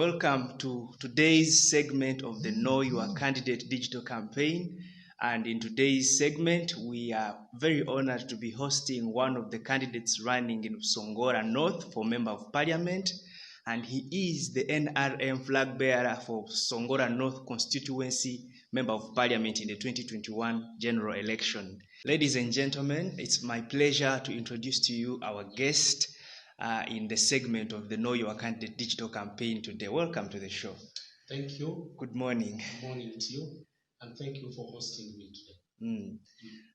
Welcome to today's segment of the Know Your Candidate digital campaign. And in today's segment, we are very honored to be hosting one of the candidates running in Busongora North for Member of Parliament. And he is the NRM flag bearer for Busongora North Constituency Member of Parliament in the 2021 general election. Ladies and gentlemen, it's my pleasure to introduce to you our guest in the segment of the Know Your Candidate digital campaign today. Welcome to the show. Thank you. Good morning. Good morning to you, and thank you for hosting me today.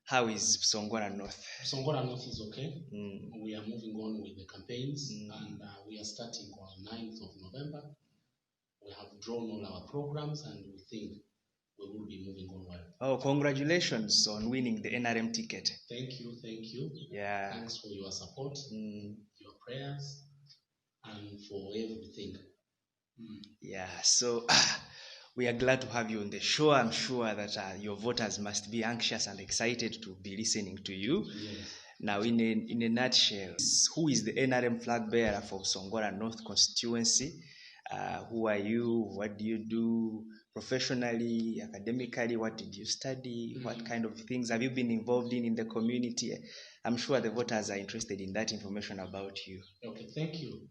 How is Busongora North? Busongora North is okay. We are moving on with the campaigns, and we are starting on 9th of November. We have drawn all our programs, and we think we will be moving on well. Oh, congratulations on winning the NRM ticket. Thank you, thank you. Yeah. Thanks for your support, your prayers, and for everything. Yeah, so we are glad to have you on the show. I'm sure that your voters must be anxious and excited to be listening to you. Yes. Now, in a nutshell, who is the NRM flag bearer for Busongora North constituency? Who are you? What do you do professionally, academically? What did you study? What kind of things have you been involved in the community? I'm sure the voters are interested in that information about you. Okay, thank you.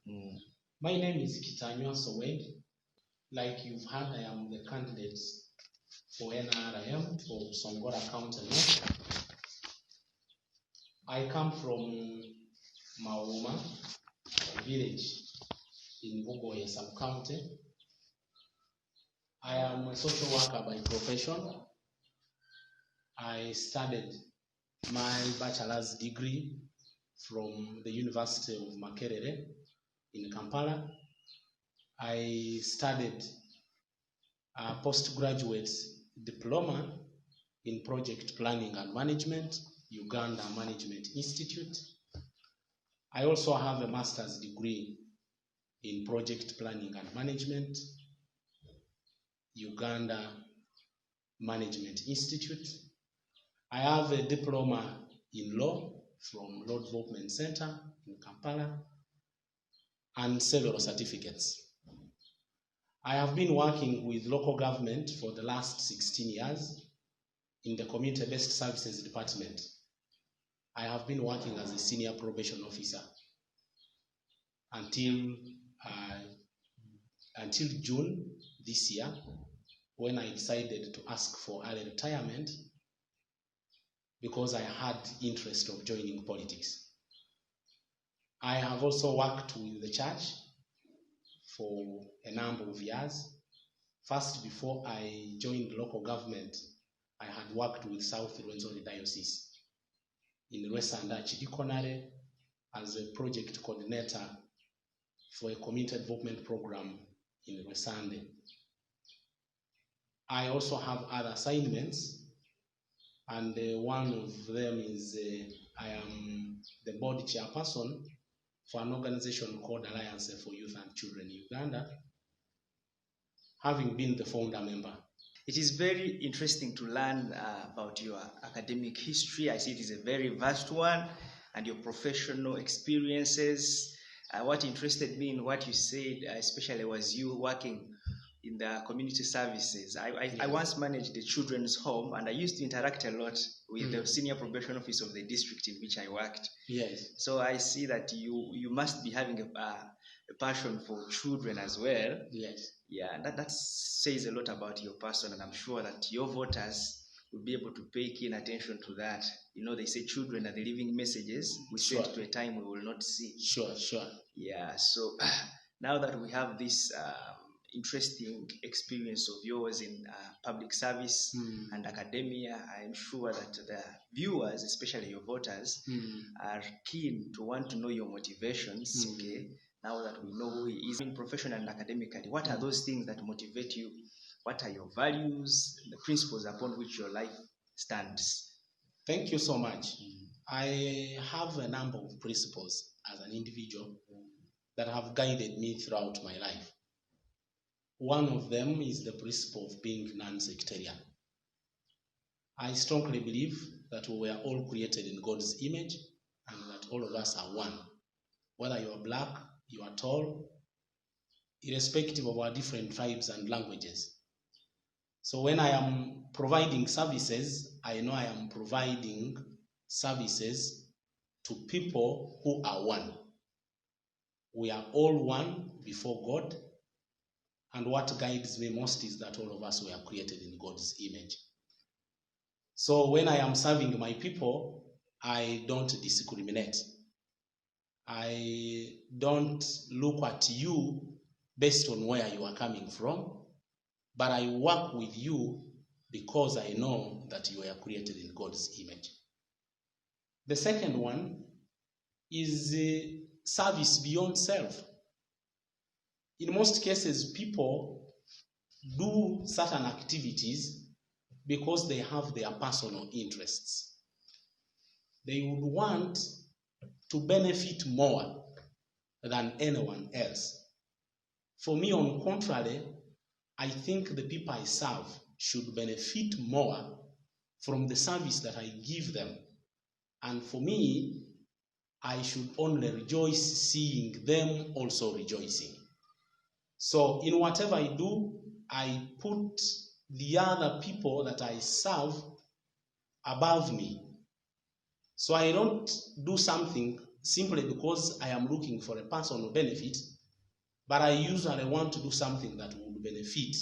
My name is Kitanywa Sowedi. Like you've heard, I am the candidate for NRM for Busongora County North. I come from Mauma village in Bugoye sub-county. I am a social worker by profession. I studied my bachelor's degree from the University of Makerere in Kampala. I studied a postgraduate diploma in project planning and management, Uganda Management Institute. I also have a master's degree in project planning and management, Uganda Management Institute. I have a diploma in law from Law Development Center in Kampala and several certificates. I have been working with local government for the last 16 years in the community-based services department. I have been working as a senior probation officer until June this year, when I decided to ask for early retirement because I had interest of joining politics. I have also worked with the church for a number of years. First, before I joined local government, I had worked with South Rwenzori Diocese in Rwesanda Chidikonare as a project coordinator for a community development program in Rwesande. I also have other assignments, and one of them is I am the board chairperson for an organization called Alliance for Youth and Children in Uganda, having been the founder member. It is very interesting to learn about your academic history. I see it is a very vast one, and your professional experiences. What interested me in what you said, especially, was you working in the community services. I once managed the children's home, and I used to interact a lot with the senior probation office of the district in which I worked. Yes. So I see that you must be having a passion for children as well. Yes. Yeah, and that says a lot about your person, and I'm sure that your voters will be able to pay keen attention to that. You know, they say children are the living messages we send to a time we will not see. Sure. Yeah, so now that we have this interesting experience of yours in public service and academia, I'm sure that the viewers, especially your voters, are keen to want to know your motivations. Okay, now that we know who he is in professional and academically, what are those things that motivate you? What are your values, the principles upon which your life stands? Thank you so much. I have a number of principles as an individual that have guided me throughout my life. One of them is the principle of being non-sectarian. I strongly believe that we were all created in God's image and that all of us are one. Whether you are black, you are tall, irrespective of our different tribes and languages. So when I am providing services, I know I am providing services to people who are one. We are all one before God, and what guides me most is that all of us were created in God's image. So when I am serving my people, I don't discriminate. I don't look at you based on where you are coming from, but I work with you because I know that you are created in God's image. The second one is service beyond self. In most cases, people do certain activities because they have their personal interests. They would want to benefit more than anyone else. For me, on contrary, I think the people I serve should benefit more from the service that I give them. And for me, I should only rejoice seeing them also rejoicing. So in whatever I do, I put the other people that I serve above me. So I don't do something simply because I am looking for a personal benefit, but I usually want to do something that would benefit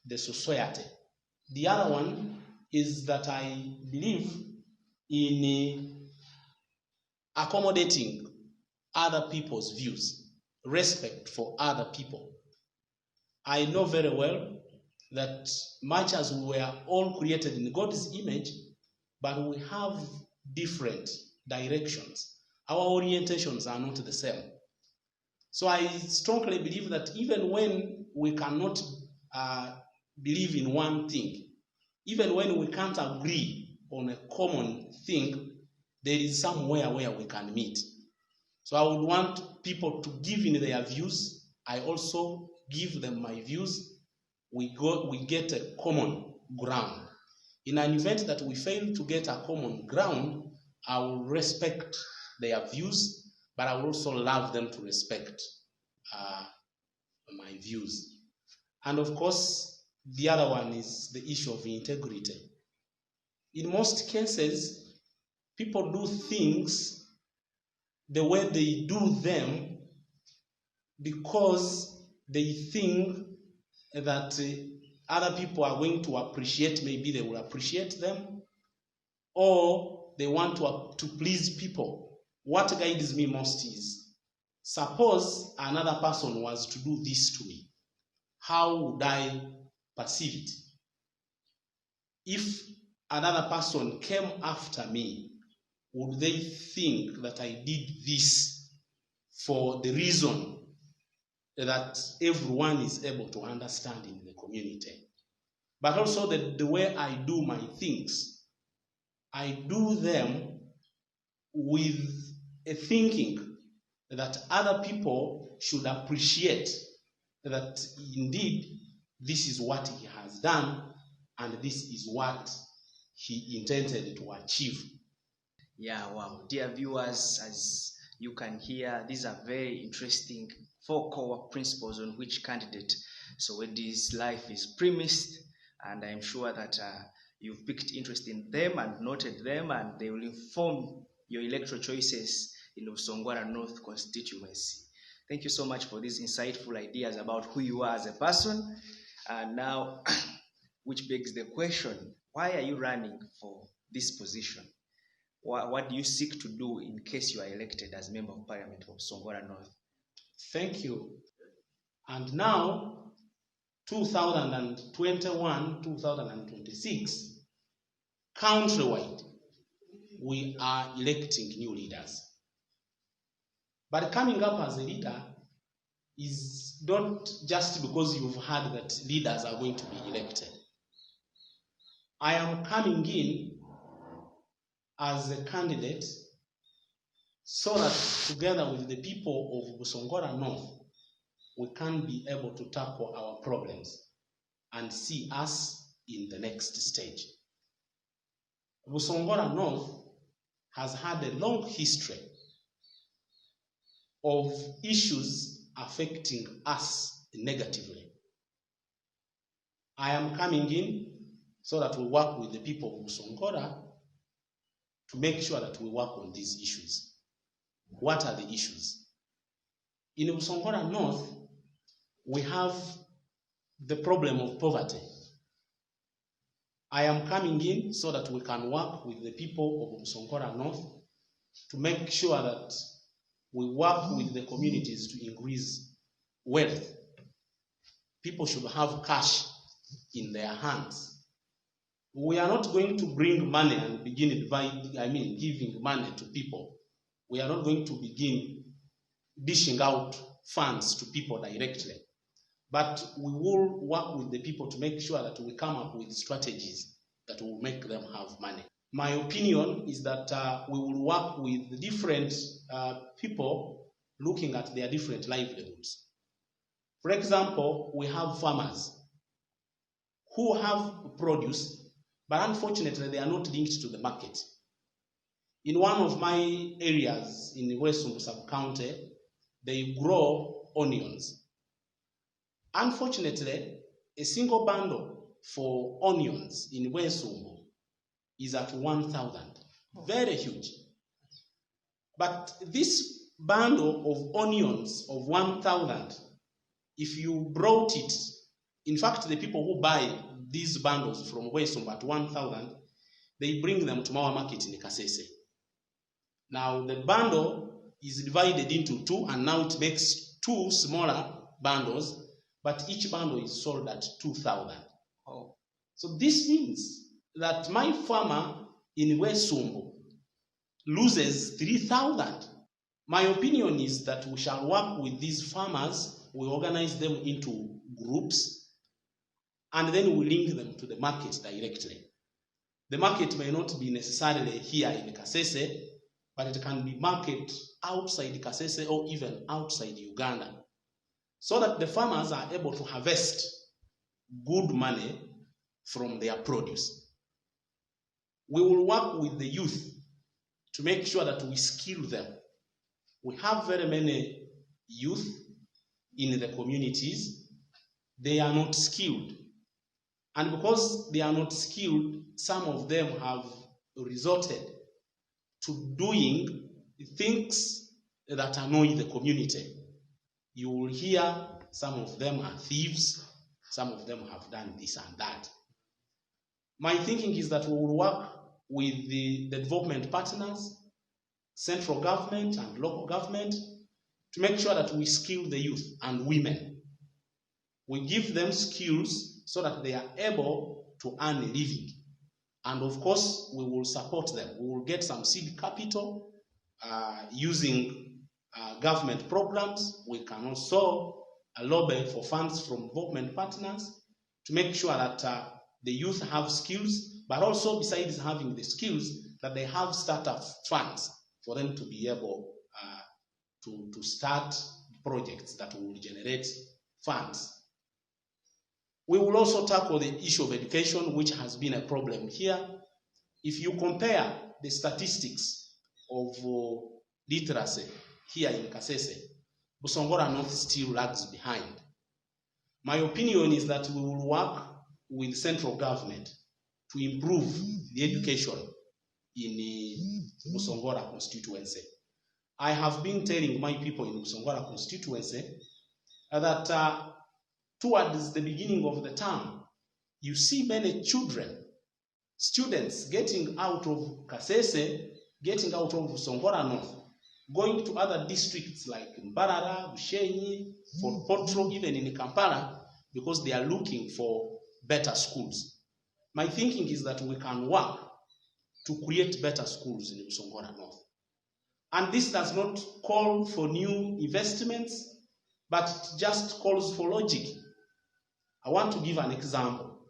the society. The other one is that I believe in accommodating other people's views, respect for other people. I know very well that much as we were all created in God's image, but we have different directions. Our orientations are not the same. So I strongly believe that even when we cannot believe in one thing, even when we can't agree on a common thing, there is somewhere where we can meet. So I would want people to give in their views. I also give them my views. We get a common ground. In an event that we fail to get a common ground, I will respect their views, but I will also love them to respect my views. And of course, the other one is the issue of integrity. In most cases, people do things the way they do them because they think that other people are going to appreciate, maybe they will appreciate them, or they want to please people. What guides me most is, suppose another person was to do this to me, how would I perceive it? If another person came after me, would they think that I did this for the reason that everyone is able to understand in the community? But also the way I do my things, I do them with a thinking that other people should appreciate that indeed this is what he has done and this is what he intended to achieve. Yeah, wow. Dear viewers, as you can hear, these are very interesting 4 core principles on which candidate Sowedi's life is premised, and I'm sure that you've picked interest in them and noted them, and they will inform your electoral choices in the Busongora North constituency. Thank you so much for these insightful ideas about who you are as a person. And now, which begs the question, why are you running for this position? What do you seek to do in case you are elected as Member of Parliament of Busongora North? Thank you. And now, 2021, 2026, countrywide, we are electing new leaders. But coming up as a leader is not just because you've heard that leaders are going to be elected. I am coming in as a candidate so that together with the people of Busongora North, we can be able to tackle our problems and see us in the next stage. Busongora North has had a long history of issues affecting us negatively. I am coming in so that we work with the people of Busongora to make sure that we work on these issues. What are the issues? In Busongora North, we have the problem of poverty. I am coming in so that we can work with the people of Busongora North to make sure that we work with the communities to increase wealth. People should have cash in their hands. We are not going to bring money and begin giving money to people. We are not going to begin dishing out funds to people directly. But we will work with the people to make sure that we come up with strategies that will make them have money. My opinion is that we will work with different people looking at their different livelihoods. For example, we have farmers who have produce, but unfortunately they are not linked to the market. In one of my areas in Western sub-county, they grow onions. Unfortunately, a single bundle for onions in Wesumbu is at 1,000. Very huge. But this bundle of onions of 1,000, if you brought it, in fact, the people who buy these bundles from Wesumbu at 1,000, they bring them to our market in Kasese. Now, the bundle is divided into two, and now it makes two smaller bundles, but each bundle is sold at 2,000. Oh. So this means that my farmer in Wesumbu loses 3,000. My opinion is that we shall work with these farmers, we organize them into groups, and then we link them to the market directly. The market may not be necessarily here in Kasese, but it can be market outside Kasese or even outside Uganda, so that the farmers are able to harvest good money from their produce. We will work with the youth to make sure that we skill them. We have very many youth in the communities. They are not skilled. And because they are not skilled, some of them have resorted to doing things that annoy the community. You will hear some of them are thieves, some of them have done this and that. My thinking is that we will work with the development partners, central government and local government, to make sure that we skill the youth and women. We give them skills so that they are able to earn a living. And of course, we will support them. We will get some seed capital using government programs. We can also lobby for funds from development partners to make sure that the youth have skills, but also besides having the skills, that they have startup funds for them to be able to start projects that will generate funds. We will also tackle the issue of education, which has been a problem here. If you compare the statistics of literacy here in Kasese, Busongora North still lags behind. My opinion is that we will work with central government to improve the education in the Busongora constituency. I have been telling my people in Busongora constituency that towards the beginning of the term, you see many students getting out of Kasese, getting out of Busongora North, going to other districts like Mbarara, Bushenyi, Fort Portal, even in Kampala, because they are looking for better schools. My thinking is that we can work to create better schools in Busongora North. And this does not call for new investments, but it just calls for logic. I want to give an example.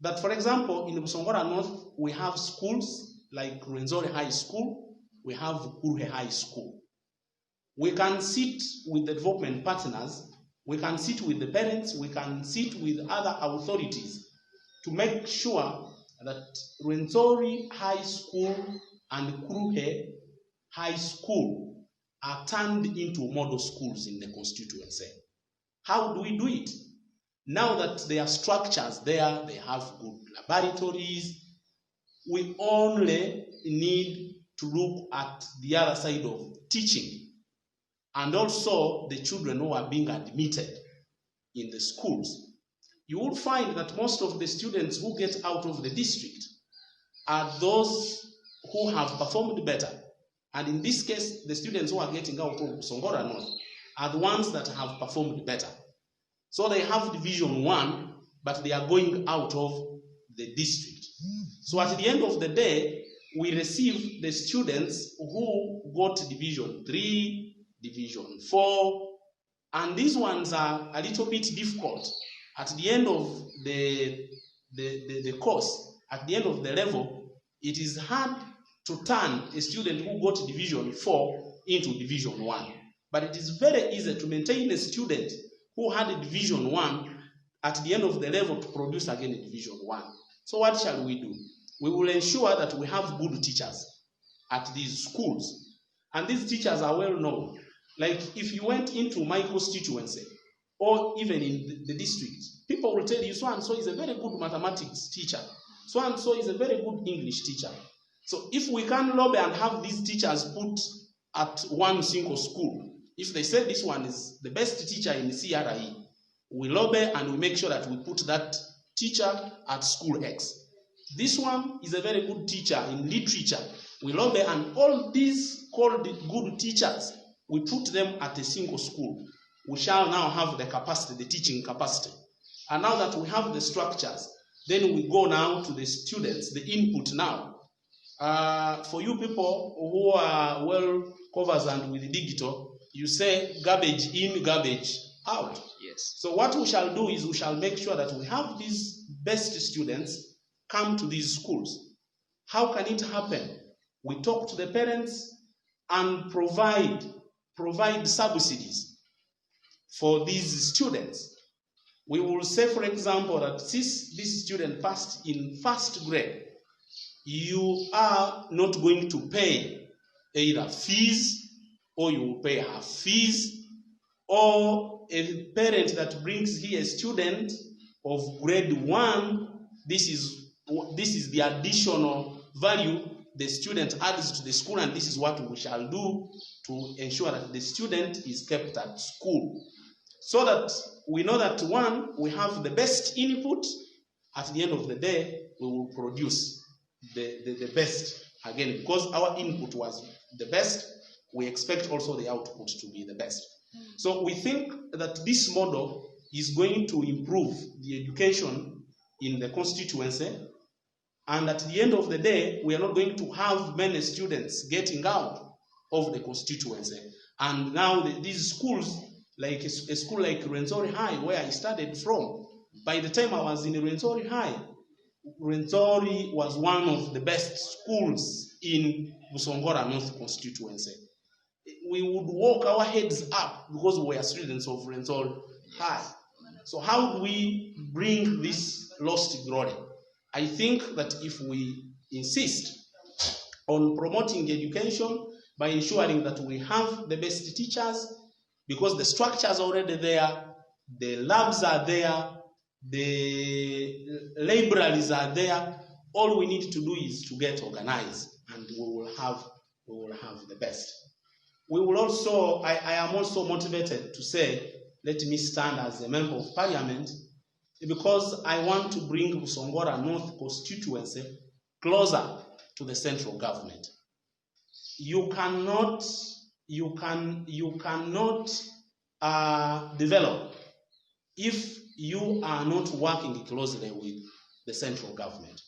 That, for example, in Busongora North, we have schools like Rwenzori High School, we have Kuruhe High School. We can sit with the development partners, we can sit with the parents, we can sit with other authorities to make sure that Rwenzori High School and Kuruhe High School are turned into model schools in the constituency. How do we do it? Now that there are structures there, they have good laboratories, we only need to look at the other side of teaching and also the children who are being admitted in the schools. You will find that most of the students who get out of the district are those who have performed better. And in this case, the students who are getting out of Busongora North are the ones that have performed better. So they have Division 1, but they are going out of the district. So at the end of the day, we receive the students who got Division 3, Division 4, and these ones are a little bit difficult. At the end of the course, at the end of the level, it is hard to turn a student who got Division 4 into Division 1. But it is very easy to maintain a student who had a Division 1 at the end of the level to produce again a Division 1. So what shall we do? We will ensure that we have good teachers at these schools. And these teachers are well known. Like if you went into my constituency or even in the district, people will tell you so-and-so is a very good mathematics teacher. So-and-so is a very good English teacher. So if we can lobby and have these teachers put at one single school, if they say this one is the best teacher in CRE, we lobby and we make sure that we put that teacher at school X. This one is a very good teacher in literature. We lobby and all these called good teachers, we put them at a single school. We shall now have the capacity, the teaching capacity. And now that we have the structures, then we go now to the students, the input now. For you people who are well conversant with digital, you say garbage in, garbage out. Yes. So what we shall do is we shall make sure that we have these best students come to these schools. How can it happen? We talk to the parents and provide subsidies for these students. We will say, for example, that since this student passed in first grade, you are not going to pay either fees or you will pay half fees, or a parent that brings here a student of grade 1, this is the additional value the student adds to the school, and this is what we shall do to ensure that the student is kept at school. So that we know that one, we have the best input. At the end of the day, we will produce the best. Again, because our input was the best, we expect also the output to be the best. So we think that this model is going to improve the education in the constituency, and at the end of the day, we are not going to have many students getting out of the constituency. And now these schools, like a school like Rwenzori High, where I started from, by the time I was in Rwenzori High, Rwenzori was one of the best schools in Busongora North constituency. We would walk our heads up because we were students of Rwenzori High. So how do we bring this lost glory? I think that if we insist on promoting education by ensuring that we have the best teachers, because the structures are already there, the labs are there, the libraries are there, all we need to do is to get organized, and we will have the best. We will also, I am also motivated to say, let me stand as a member of parliament, because I want to bring Busongora North constituency closer to the central government. You cannot develop if you are not working closely with the central government.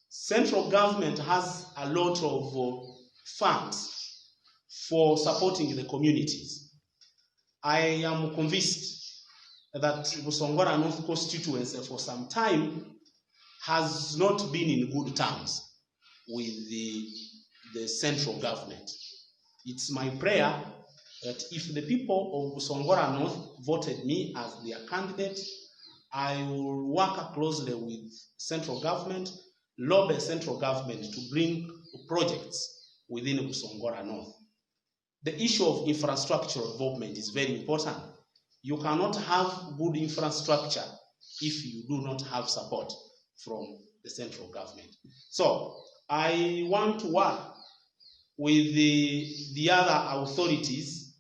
Central government has a lot of funds for supporting the communities. I am convinced that Busongora North constituency for some time has not been in good terms with the central government. It's my prayer that if the people of Busongora North voted me as their candidate, I will work closely with central government, lobby central government to bring projects within Busongora North. the issue of infrastructural development is very important. You cannot have good infrastructure if you do not have support from the central government. So I want to work with the other authorities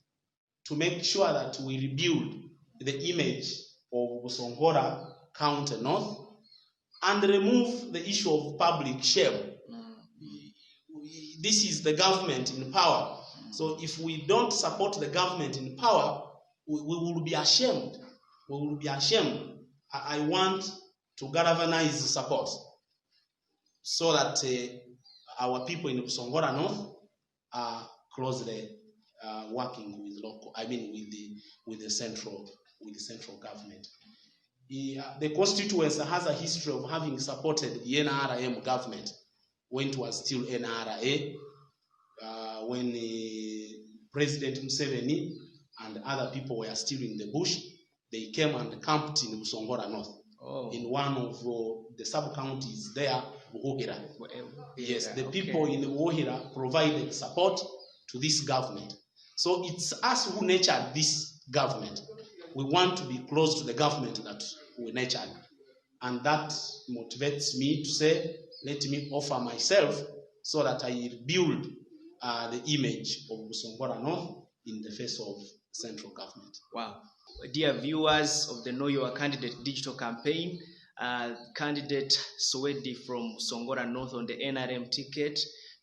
to make sure that we rebuild the image of Busongora County North and remove the issue of public shame. This is the government in power. So if we don't support the government in power, we will be ashamed. We will be ashamed. I want to galvanize support so that our people in Busongora North are closely working with with the central government. The constituency has a history of having supported the NRM government when it was still NRA, when President Museveni and other people were still in the bush. They came and camped in Busongora North, in one of the sub-counties there, Buhohira. Yes, the people in Buhohira provided support to this government. So it's us who nurtured this government. We want to be close to the government that we nurtured. And that motivates me to say, let me offer myself so that I build the image of Busongora North in the face of central government. Wow. Dear viewers of the Know Your Candidate digital campaign, candidate Sowedi from Busongora North on the NRM ticket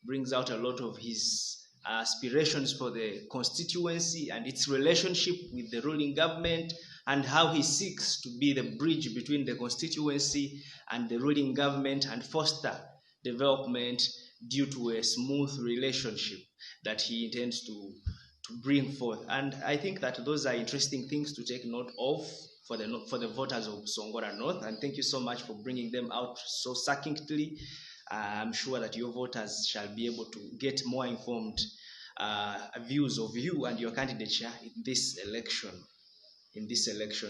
brings out a lot of his aspirations for the constituency and its relationship with the ruling government, and how he seeks to be the bridge between the constituency and the ruling government and foster development due to a smooth relationship that he intends to bring forth. And I think that those are interesting things to take note of for the voters of Busongora North, and thank you so much for bringing them out so succinctly. I'm sure that your voters shall be able to get more informed views of you and your candidature in this election.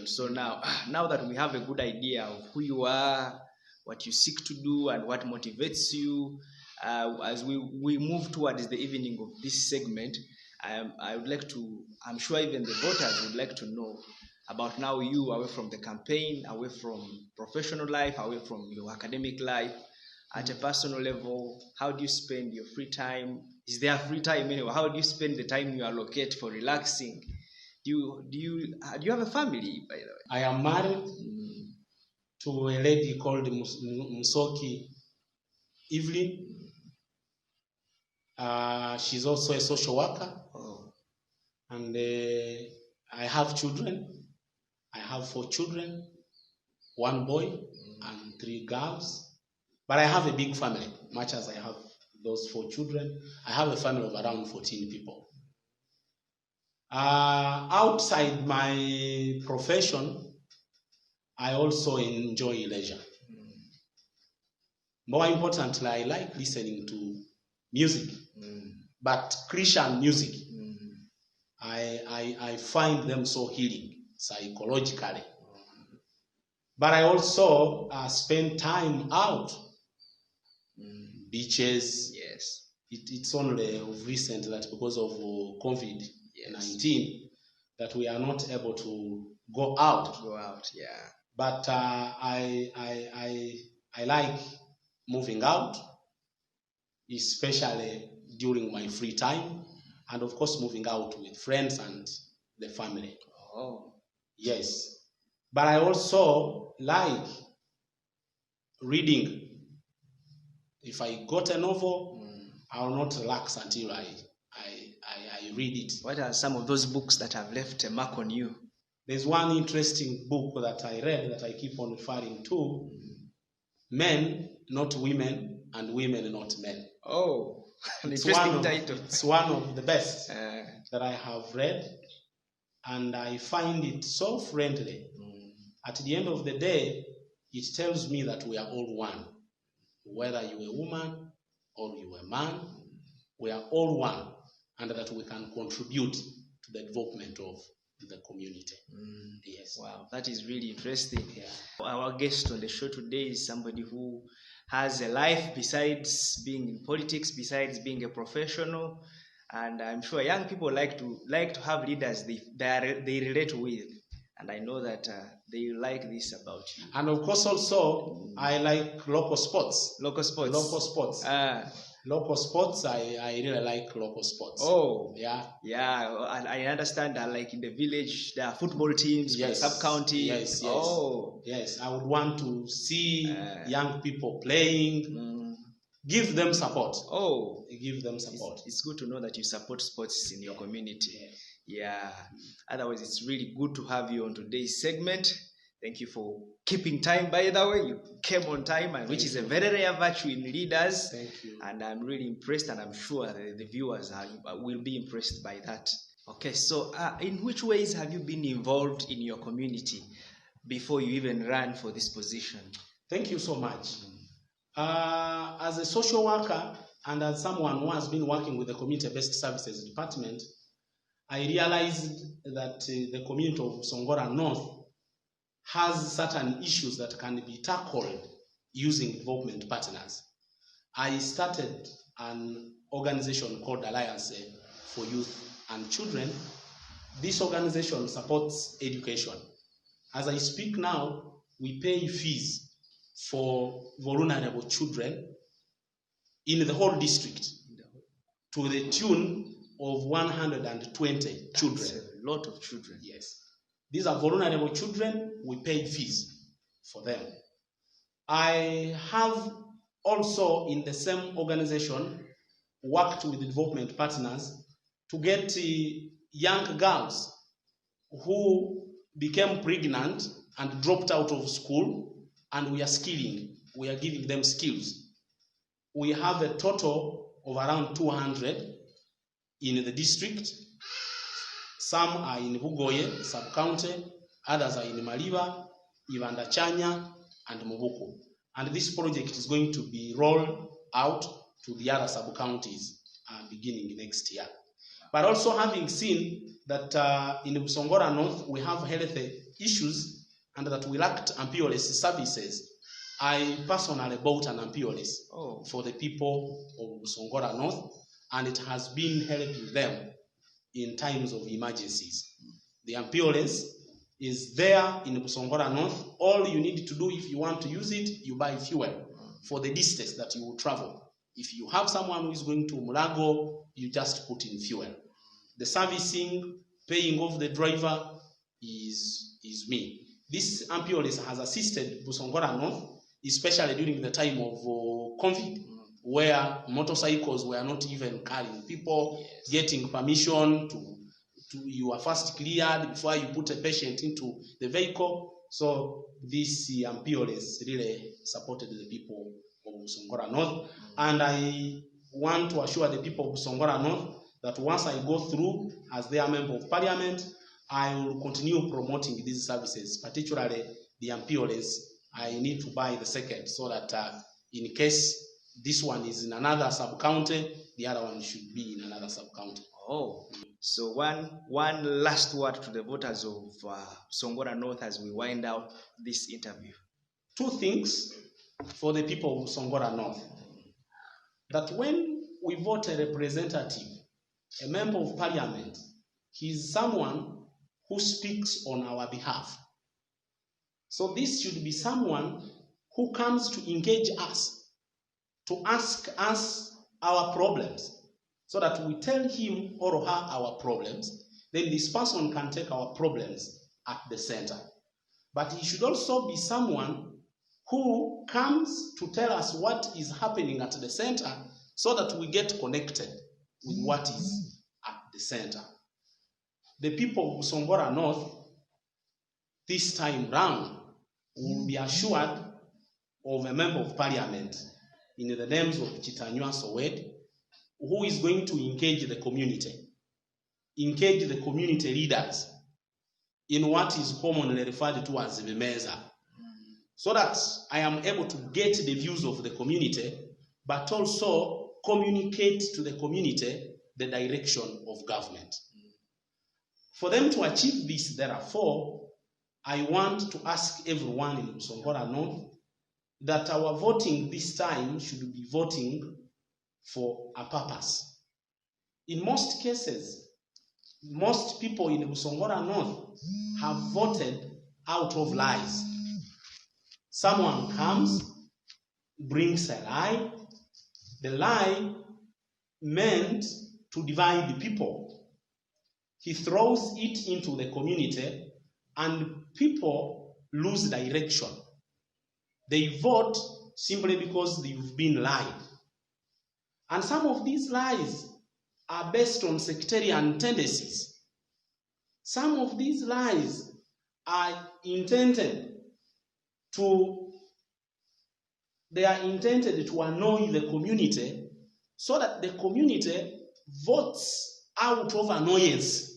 So now that we have a good idea of who you are, what you seek to do, and what motivates you, as we move towards the evening of this segment, I would like to, I'm sure even the voters would like to know about now you, away from the campaign, away from professional life, away from your academic life, at a personal level. How do you spend your free time? Is there free time anyway? How do you spend the time you allocate for relaxing? Do you have a family, by the way? I am married to a lady called Musoki Evelyn. She's also a social worker. And I have children. I have 4 children, 1 boy and 3 girls. But I have a big family. Much as I have those 4 children, I have a family of around 14 people. Outside my profession, I also enjoy leisure. More importantly, I like listening to music, but Christian music. I find them so healing psychologically. But I also spend time out, beaches. Yes. It's only of recent that because of COVID-19 that we are not able to go out. Yeah. But I like moving out, especially during my free time, and of course moving out with friends and the family. Yes. But I also like reading. If I got a novel, I will not relax until I read it. What are some of those books that have left a mark on you? There's one interesting book that I read that I keep on referring to: Men, Not Women, and Women, Not Men. Oh, an interesting title. It's one of the best that I have read, and I find it so friendly. At the end of the day, it tells me that we are all one. Whether you're a woman or you're a man, we are all one, and that we can contribute to the development of the community. Yes. Wow, that is really interesting. Yeah. Our guest on the show today is somebody who has a life besides being in politics, besides being a professional. And I'm sure young people like to have leaders they relate with, and I know that they like this about you. And of course, also I like local sports. Local sports. Local sports. Local sports. I really like local sports. Oh, yeah, yeah. And I understand that, like in the village, there are football teams, yes, sub-county. Yes, yes. Oh, yes. I would want to see young people playing. Give them support. Oh, give them support. It's good to know that you support sports in your community. Yeah. Otherwise, it's really good to have you on today's segment. Thank you for keeping time, by the way. You came on time, and which is a very rare virtue in leaders. Thank you. And I'm really impressed, and I'm sure the viewers will be impressed by that. Okay, so in which ways have you been involved in your community before you even ran for this position? Thank you so much. As a social worker and as someone who has been working with the Community-Based Services Department, I realized that the community of Busongora North has certain issues that can be tackled using development partners. I started an organization called Alliance for Youth and Children. This organization supports education. As I speak now, we pay fees for vulnerable children in the whole district to the tune of 120 children. That's a lot of children. Yes. These are vulnerable children. We pay fees for them. I have also in the same organization worked with development partners to get young girls who became pregnant and dropped out of school, and we are skilling. We are giving them skills. We have a total of around 200 in the district. Some are in Bugoye, sub-county, others are in Maliba, Ivandachanya, and Mubuku. And this project is going to be rolled out to the other sub-counties beginning next year. But also having seen that in Busongora North we have health issues and that we lacked Ampiolus services, I personally bought an Ampiolus for the people of Busongora North, and it has been helping them in times of emergencies. The Ampiolus is there in Busongora North. All you need to do if you want to use it, you buy fuel for the distance that you will travel. If you have someone who is going to Mulago, you just put in fuel. The servicing, paying off the driver is me. This Ampiolus has assisted Busongora North, especially during the time of COVID, where motorcycles were not even carrying people, getting permission to you are first cleared before you put a patient into the vehicle. So this Ampiolus really supported the people of Busongora North. And I want to assure the people of Busongora North that once I go through as their member of parliament, I will continue promoting these services, particularly the Ampiolus. I need to buy the second so that in case this one is in another sub-county, the other one should be in another sub-county. Oh, so one last word to the voters of Busongora North as we wind out this interview. Two things for the people of Busongora North. That when we vote a representative, a member of parliament, he is someone who speaks on our behalf. So this should be someone who comes to engage us, to ask us our problems, so that we tell him or her our problems. Then this person can take our problems at the center. But he should also be someone who comes to tell us what is happening at the center so that we get connected with what is at the center. The people of Busongora North this time round will be assured of a member of parliament in the names of Kitanywa Sowedi, who is going to engage the community leaders in what is commonly referred to as the meza, so that I am able to get the views of the community, but also communicate to the community the direction of government. For them to achieve this, therefore, I want to ask everyone in Busongora North that our voting this time should be voting for a purpose. In most cases, most people in Busongora North have voted out of lies. Someone comes, brings a lie. The lie meant to divide the people. He throws it into the community and people lose direction. They vote simply because they've been lied. And some of these lies are based on sectarian tendencies. Some of these lies are intended to annoy the community so that the community votes out of annoyance.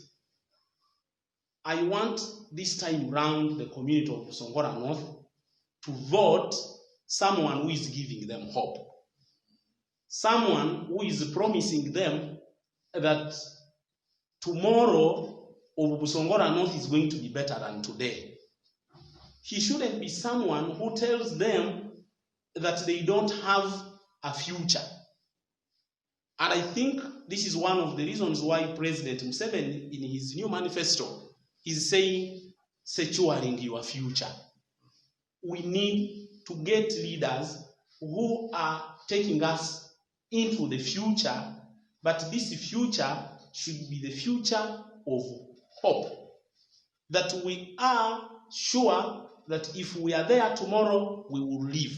I want this time round the community of Busongora North to vote someone who is giving them hope. Someone who is promising them that tomorrow of Busongora North is going to be better than today. He shouldn't be someone who tells them that they don't have a future. And I think this is one of the reasons why President Museveni, in his new manifesto, is saying, securing your future. We need to get leaders who are taking us into the future, but this future should be the future of hope. That we are sure that if we are there tomorrow, we will live.